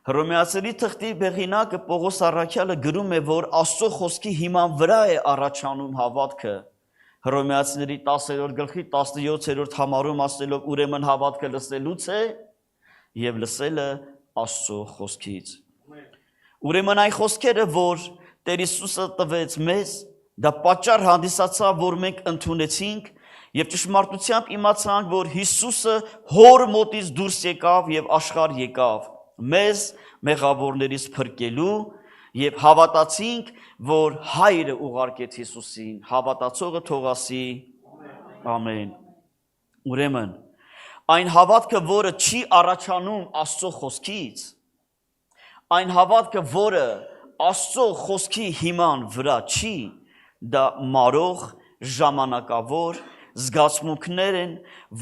Հռոմեացիների թղթի հեղինակը Պողոս Առաքյալը գրում է, որ Աստծո խոսքի հիման վրա է առաջանում հավատքը։ Հռոմեացիների 10-րդ գլխի 17-րդ համարում ասելով ուրեմն հավատքը լսելուց է եւ լսելը Աստծո խոսքից։ Ուրեմն այն խոսքերը, որ Տեր Հիսուսը տվեց մեզ, դա պատճառ հանդիսացավ, որ մենք ընդունեցինք եւ ճշմարտությամբ իմացանք, որ Հիսուսը Հոր մոտից դուրս եկավ եւ աշխարհ եկավ, մեզ մեղավորներից փրկելու եւ հավատացինք, որ Հայրը ուղարկեց Հիսուսին, հավատացողը թող ասի ամեն։ Ուրեմն այն հավատքը, որը չի առաջանում Աստծո խոսքից, այն հավատքը, որը Աստծո խոսքի հիման վրա չի, դա մարող, ժամանակավոր զգացմունքներ են,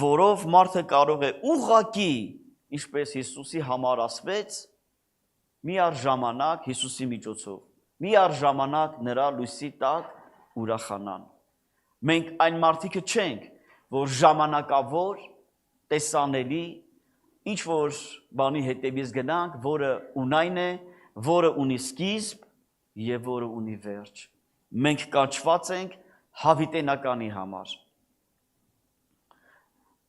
որով մարդը կարող է ուղղակի, ինչպես Հիսուսի համար ասվեց, միառ ժամանակ Հիսուսի միջոցով, միառ ժամանակ նրա լույսի տակ ուրախանան։ Մենք այն մարդիկը չենք, որ ժամանակավոր, տեսանելի, ինչ որ բանի հետևից գնանք, որը ունայն է, որը ունի սկիզբ եւ որը ունի վերջ։ Մենք կանչված ենք հավիտենականի համար։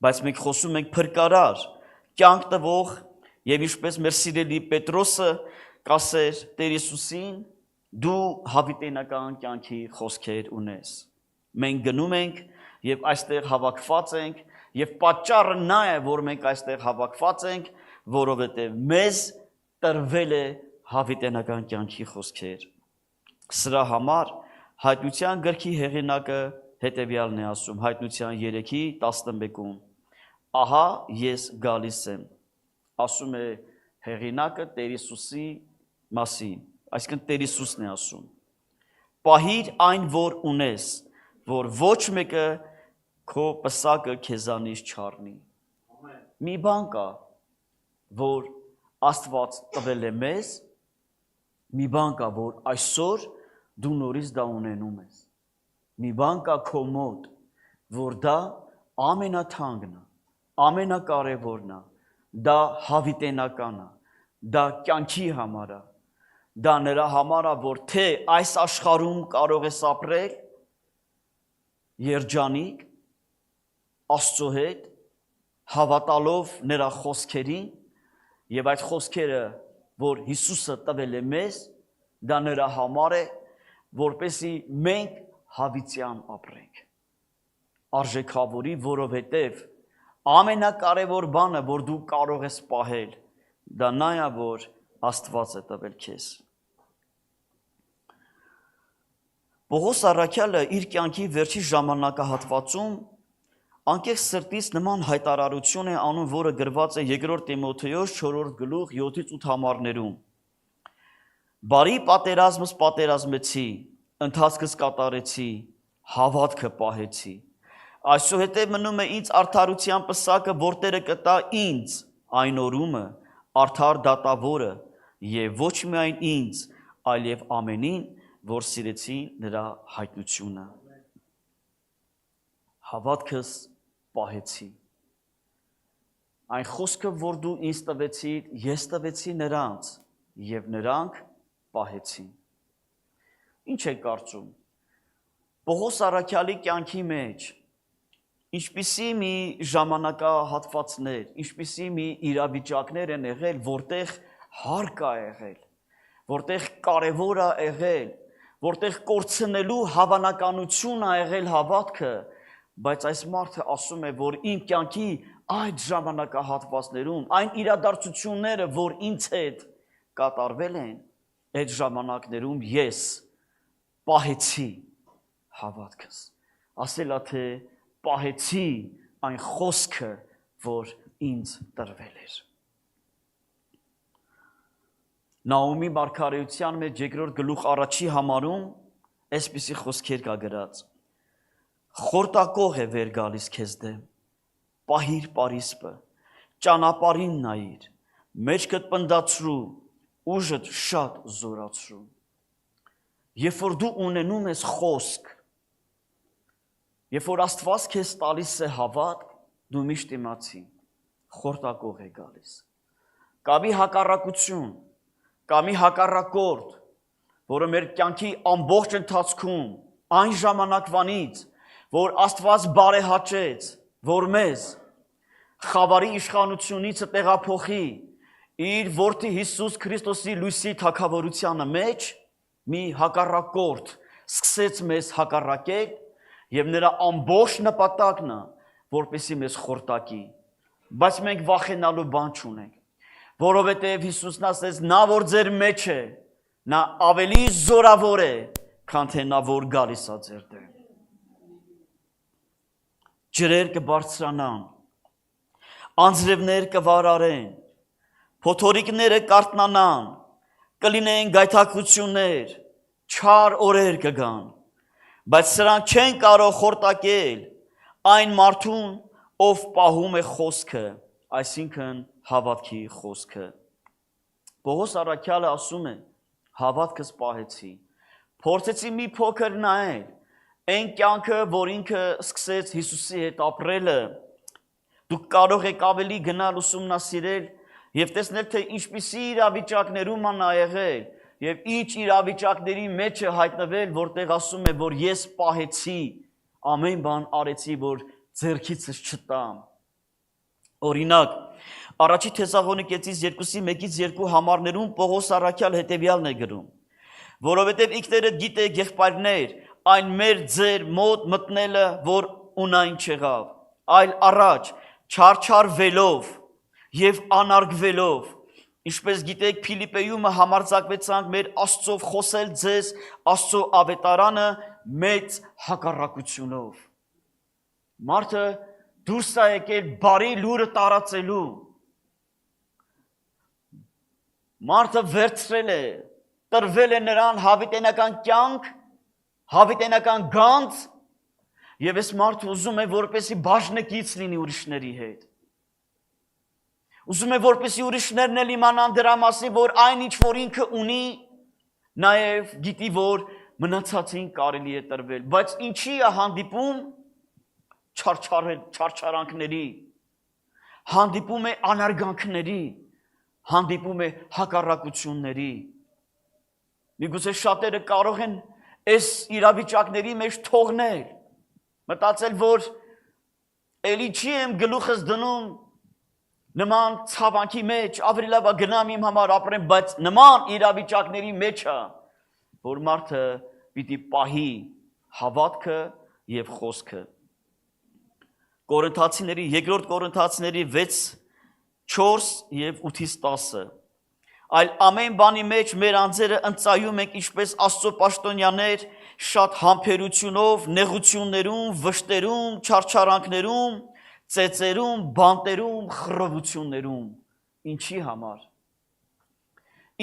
Բայց մենք խոսում ենք փրկարար, կյանք տվող եւ ինչպես մեր սիրելի Պետրոսը կասեր Տեր Հիսուսին, դու հավիտենական կյանքի խոսքեր ունես։ Մենք գնում ենք եւ այստեղ հավաքված ենք եւ պատճառը նա է, որ մենք այստեղ հավաքված ենք, որովհետեւ մեզ տրվել է հավիտենական կյանքի խոսքեր։ Սրա համար Հայտնության գրքի հեղինակը հետևյալն է ասում, Հայտնության 3:11-ում. Ահա ես գալիս եմ, ասում է հեղինակը Տեր Հիսուսի մասին, այսինքն Տեր Հիսուսն է ասում։ Պահիր այն, որ ունես, որ ոչ մեկը քո պսակը քեզանից չառնի։ Մի բան կա, որ Աստված տվել է մեզ, մի բան կա, որ այսօր դու նորից դա ունենում ես։ Մի բան կա քո մոտ, որ դա ամենաթանկն է, ամենակարևորն է, դա հավիտենական է, դա կյանքի համար է, դա նրա համար է, որ թե այս աշխարհում կարող ես ապրել երջանիկ Աստծո հետ, հավատալով նրա խոսքերին, եւ այդ խոսքերը, որ Հիսուսը տվել է մեզ, դա նրա համար է, որպեսզի մենք հավիտյան ապրենք։ Արժեքավորի, որովհետև ամենակարևոր բանը, որ դու կարող ես պահել, դա նա է, որ Աստված է տվել քեզ։ Պողոս Առաքյալը իր կյանքի վերջի ժամանակահատվածում անկեղծ սրտից նման հայտարարություն է անում, որը գրված է 2 Տիմոթեոս 4 գլուխ 7-8 համարներում։ Բարի պատերազմս պատերազմեցի, ընթացքս կատարեցի, հավատքը պահեցի։ Այսուհետև մնում է ինձ արդարության պսակը, որ Տերը կտա ինձ այն օրումը, արդար դատավորը, եւ ոչ միայն ինձ, այլև ամենին, որ սիրեցի նրա հայտնությունը։ Հավատքս պահեցի։ Այն խոսքը, որ դու ինձ տվեցիր, ես տվեցի նրանց, եւ նրանք պահեցին։ Ինչ է կարծում։ Պողոս Առաքյալի կյանքի մեջ ինչպիսի մի ժամանակահատվածներ, ինչպիսի մի իրավիճակներ են եղել, որտեղ հարկ է եղել, որտեղ կարևոր է եղել, որտեղ կորցնելու հավանականություն է եղել հավատքը, բայց այս մարդը ասում է, որ իմ կյանքի այդ ժամանակահատվածներում, այն իրադարձությունները, որ ինձ հետ կատարվել են, այդ ժամանակներում ես պահեցի հավատքս։ Ասելա թե պահեցի այն խոսքը, որ ինձ տրվել էր։ Նահումի մարգարեության մեջ 2 գլուխ 1 համարում այսպիսի խոսքեր կա գրած. Խորտակող է վեր գալիս քեզ դեմ, պահիր պարիսպը, ճանապարհին նայիր, մեջքդ պնդացրու, ուժդ շատ զորացրու։ Երբ որ դու ունենում ես խոսք, երբ որ Աստված քեզ տալիս է հավատք, դու միշտ իմացի, խորտակող է գալիս։ կամի հակառակություն, կամի հակառակորդ, որը մեր կյանքի ամբողջ ընթացքում, այն ժամանակվանից, որ Աստված բարեհաճեց, որ մեզ խավարի իշխանությունից տեղափոխի իր որդի Հիսուս Քրիստոսի լույսի թագավորությանը մեջ, մի հակառակորդ սկսեց մեզ հակառակել եւ նրա ամբողջ նպատակն է, որպեսզի մեզ խորտակի, բայց մենք վախենալու բան չունենք, որովհետեւ Հիսուսն ասեց, նա որ ձեր մեջ է, նա ավելի զորավոր է, քան թե նա որ գալիս է ձեր դեմ։ Ջրեր կբարձրանան, անձրևներ կվարարեն, փոթորիկները կարթնանան, կլինեն գայթակղություններ, չար օրեր կգան, բայց սրանք չեն կարող խորտակել այն մարդուն, ով պահում է խոսքը, այսինքն հավատքի խոսքը։ Պողոս առաքյալը ասում է, հավատքս պահեցի, փորձեցի մի փոքր նայել, այն կյանքը, որ ինքը սկսեց Հիսուսի հետ ապրելը, դուք կարող եք ավելի գնալ ուսումնասիրել եւ տեսնել, թե ինչպիսի իրավիճակներում ան ա եղել եւ ինչ իրավիճակների մեջ է հայտնվել, որտեղ ասում է, որ ես պահեցի, ամեն բան արեցի, որ ձեռքիցս չտամ։ Օրինակ, առաջի Թեսաղոնիկեցիս 2:1-2 համարներում Պողոս առաքյալ հետևյալն է գրում. որովհետև ինքներդ գիտեք եղբայրներ, այն մեր ձեր մոտ մտնելը, որ ունայն չեղավ, այլ առաջ չարչարվելով եւ անարգվելով, ինչպես գիտեք Փիլիպպեյումը համարձակվեցանք մեր Աստծով խոսել ձեզ Աստծո ավետարանը մեծ հակառակությունով։ Մարդը դուրս է եկել բարի լուրը տարածելու։ Մարդը վերցրել է, տրվել է նրան հավիտենական կյանք, հավիտենական գանձ, եւ այս մարդը ուզում է, որպեսի բաժնեկից լինի ուրիշների հետ։ Ուզում է, որպեսի ուրիշներն էլ իմանան դրա մասին, որ այն ինչ որ ինքը ունի, նաեւ գիտի, որ մնացածին կարելի է տրվել, բայց ինչի է հանդիպում չարչարանքների, հանդիպում է անարգանքների, հանդիպում է հակառակությունների։ Միգուցե շատերը կարող են այս իրավիճակների մեջ թողնել, մտածել, որ էլի չի եմ գլուխս դնում նման ցավանքի մեջ, ավելի լավ է գնամ իմ համար ապրեմ, բայց նման իրավիճակների մեջ է, որ մարդը պիտի պահի հավատքը եւ խոսքը։ Կորինթացիների, երկրորդ Կորինթացիների 6:4 եւ 8:10 այլ ամեն բանի մեջ մեր անձերը ընծայում ենք ինչպես Աստծո պաշտոնյաներ, շատ համբերությունով, նեղություններում, վշտերում, չարչարանքներում, ծեծերում, բանտերում, խռովություններում։ Ինչի համար։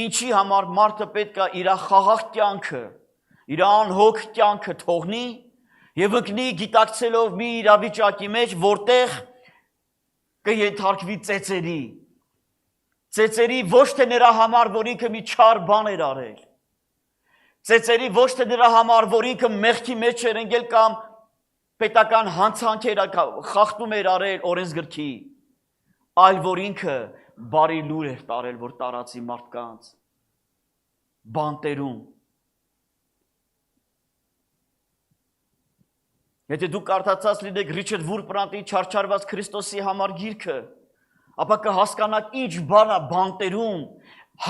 Ինչի համար մարդը պետք է իր խաղաղ կյանքը, իր անհոգ կյանքը թողնի եւ ընկնի գիտակցելով մի իրավիճակի մեջ, որտեղ կենթարկվի ծեծերի։ Ծեծերի ոչ թե նրա համար, որ ինքը մի չար բան էր արել։ Ծեծերի ոչ թե նրա համար, որ ինքը մեղքի մեջ էր ընկել կամ պետական հանցանքեր խախտում էր արել օրենսգրքի, այլ որ ինքը բարի լուր էր տարել, որ տարածի մարդկանց բանտերում։ Եթե դուք կարդացած լինեք Ռիչարդ Վուրպրանտի Չարչարված Քրիստոսի համար գիրքը, ապա կհասկանաք ինչ բան է բանտերում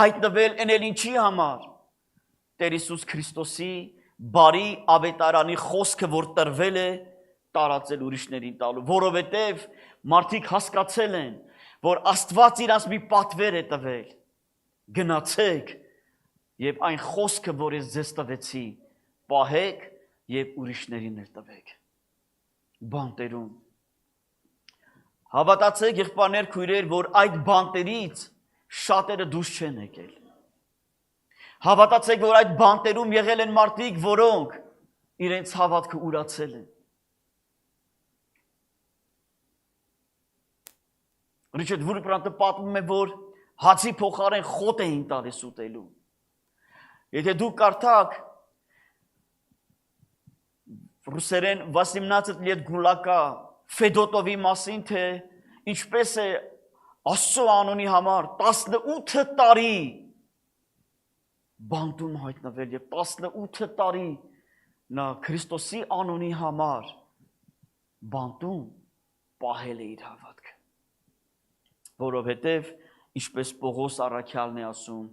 հայտնվել էնել ինչի համար։ Տեր Հիսուս Քրիստոսի բարի ավետարանի խոսքը, որ տրվել է, տարածել ուրիշներին տալու, որովհետև մարդիկ հասկացել են, որ Աստված իրանց մի պատվեր է տվել։ Գնացեք եւ այն խոսքը, որ ես ձեզ տվեցի, պահեք եւ ուրիշներին էլ տվեք։ Բանտերում։ Հավատացեք եղբայրներ, քույրեր, որ այդ բանտերից շատերը դուրս չեն եկել։ Հավատացեք, որ այդ բանտերում եղել են մարդիկ, որոնք իրենց հավատքը ուրացել են։ Ռիչարդ Վուրպրանտը պատմում է, որ հացի փոխարեն խոտ էին տալիս ուտելու։ Եթե դուք կարդաք ռուսերեն 18 лет գուլակա Ֆեդոտովի մասին, թե ինչպես է Աստծո անունի համար 18 տարի բանտում հայտնվել եւ 18 տարի նա Քրիստոսի անունի համար բանտում պահել է իր հավատքը, որովհետև ինչպես Պողոս առաքյալն է ասում,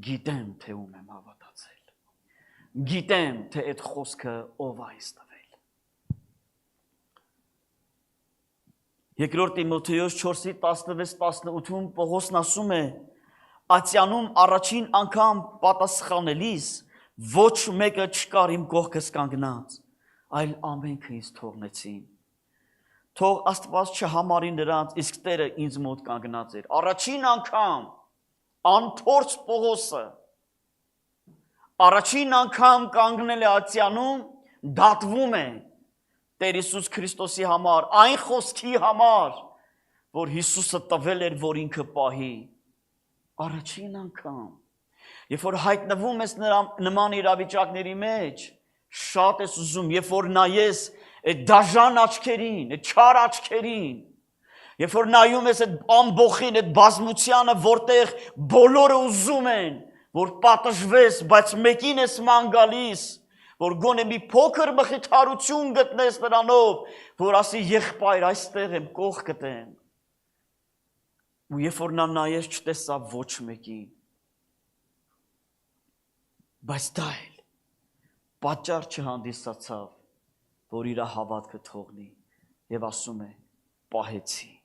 գիտեմ, թե ում եմ հավատացել, գիտեմ, թե այդ խոսքը ով է տվել։ Երկրորդ Տիմոթեոս 4:16-18-ում Պողոսն ասում է. Ատյանում առաջին անգամ պատասխանելիս ոչ մեկը չկար իմ կողքս կանգնած, այլ ամենքը ինձ թողնեցին։ Թող Աստված չհամարի նրանց, իսկ Տերը ինձ մոտ կանգնած էր։ Առաջին անգամ անփորձ Պողոսը առաջին անգամ կանգնել է ատյանում, դատվում է Տեր Հիսուս Քրիստոսի համար, այն խոսքի համար, որ Հիսուսը տվել էր, որ ինքը պահի։ Առաջին անգամ, երբ որ հայտնվում ես նման իրավիճակների մեջ, շատ ես ուզում, երբ որ նայես այդ դաժան աչքերին, այդ չար աչքերին, երբ որ նայում ես այդ ամբոխին, այդ բազմությանը, որտեղ բոլորը ուզում են, որ պատժվես, բայց մեկին ես ման գալիս, որ գոնե մի փոքր մխիթարություն գտնես նրանով, որ ասի եղբայր, այստեղ եմ, կողքդ եմ։ Ու երբ որ նա նայես չտեսավ ոչ մեկին, բայց դա էլ պատճառ չհանդիսացավ, որ իր հավատքը թողնի, եւ ասում է, պահեցի։